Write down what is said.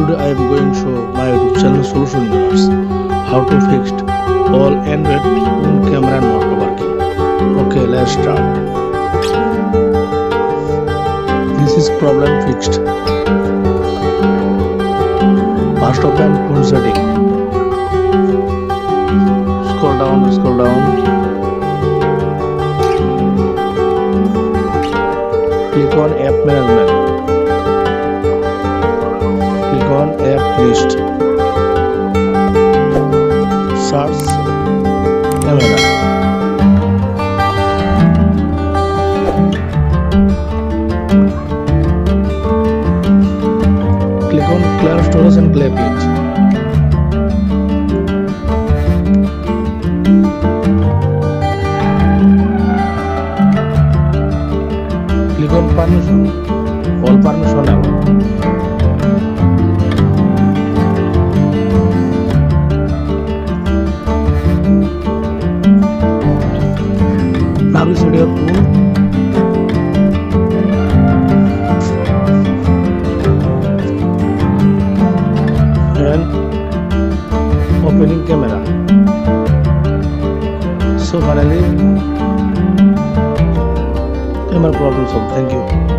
Today I am going to show my YouTube channel Solution Universe how to fix all Android phone camera not working. Okay, let's start. This is problem fixed. First open phone setting. Scroll down. Click on app management. Click on app list. Search camera. Click on clear storage and play page. Click on permission. All permission now. Now reset your phone. And opening camera. So finally camera problem solved. Thank you.